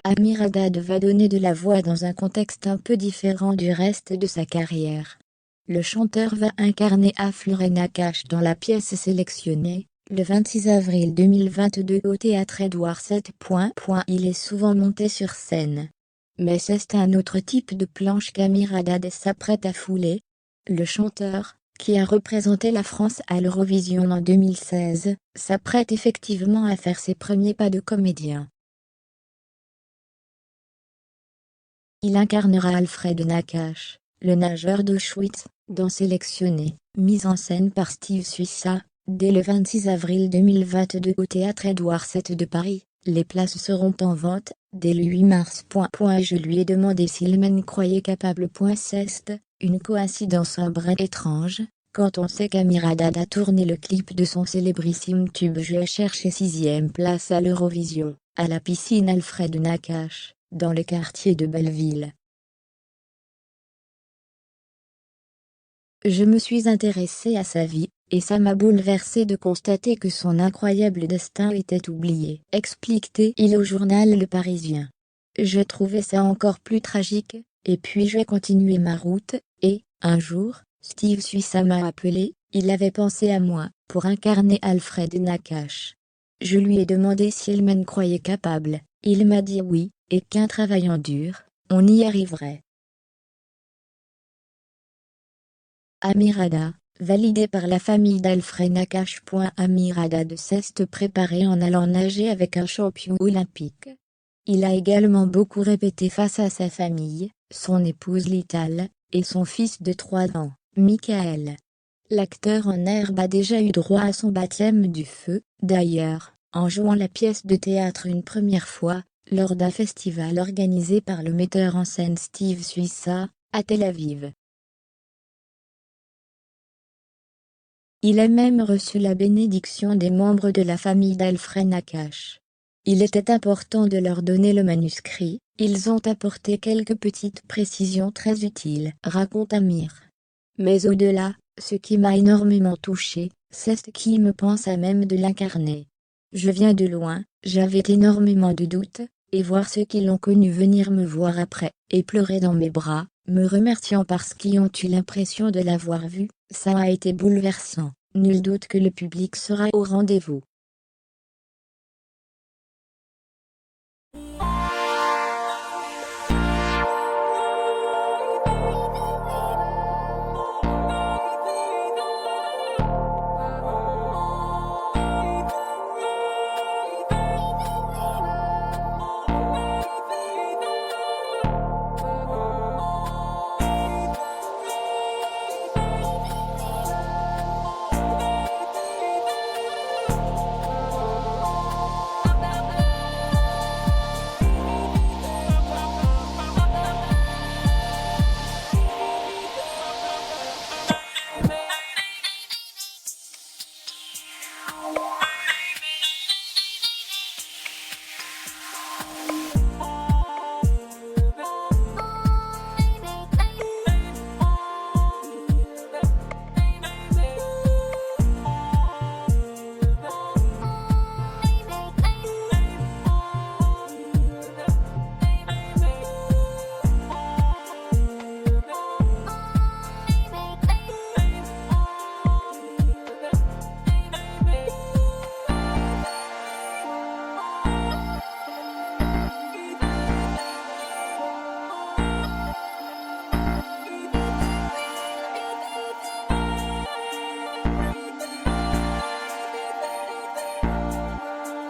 Amir Haddad va donner de la voix dans un contexte un peu différent du reste de sa carrière. Le chanteur va incarner Afloreh Nakache dans la pièce sélectionnée, le 26 avril 2022 au théâtre Édouard VII. Il est souvent monté sur scène. Mais c'est un autre type de planche qu'Amir Haddad s'apprête à fouler. Le chanteur, qui a représenté la France à l'Eurovision en 2016, s'apprête effectivement à faire ses premiers pas de comédien. Il incarnera Alfred Nakache, le nageur d'Auschwitz, dans Sélectionné, mise en scène par Steve Suissa, dès le 26 avril 2022 au théâtre Édouard VII de Paris. Les places seront en vente, dès le 8 mars. Je lui ai demandé s'il m'en croyait capable. C'est une coïncidence un brin étrange, quand on sait qu'Amir Haddad a tourné le clip de son célébrissime tube Je ai cherché 6e place à l'Eurovision, à la piscine Alfred Nakache, dans le quartier de Belleville. Je me suis intéressée à sa vie, et ça m'a bouleversée de constater que son incroyable destin était oublié, explique-t-il au journal Le Parisien. Je trouvais ça encore plus tragique, et puis j'ai continué ma route, et, un jour, Steve Suissa m'a appelé, il avait pensé à moi, pour incarner Alfred Nakache. Je lui ai demandé s'il m'en croyait capable, il m'a dit oui, et qu'en travaillant dur, on y arriverait. Amir Haddad, validé par la famille d'Alfred Nakache. Amir Haddad s'est préparé en allant nager avec un champion olympique. Il a également beaucoup répété face à sa famille, son épouse Lital, et son fils de 3 ans, Michael. L'acteur en herbe a déjà eu droit à son baptême du feu, d'ailleurs, en jouant la pièce de théâtre une première fois, lors d'un festival organisé par le metteur en scène Steve Suissa, à Tel Aviv. Il a même reçu la bénédiction des membres de la famille d'Alfred Nakache. Il était important de leur donner le manuscrit, ils ont apporté quelques petites précisions très utiles, raconte Amir. Mais au-delà, ce qui m'a énormément touché, c'est ce qui me pensa même de l'incarner. Je viens de loin, j'avais énormément de doutes, et voir ceux qui l'ont connu venir me voir après, et pleurer dans mes bras, me remerciant parce qu'ils ont eu l'impression de l'avoir vu, ça a été bouleversant. Nul doute que le public sera au rendez-vous.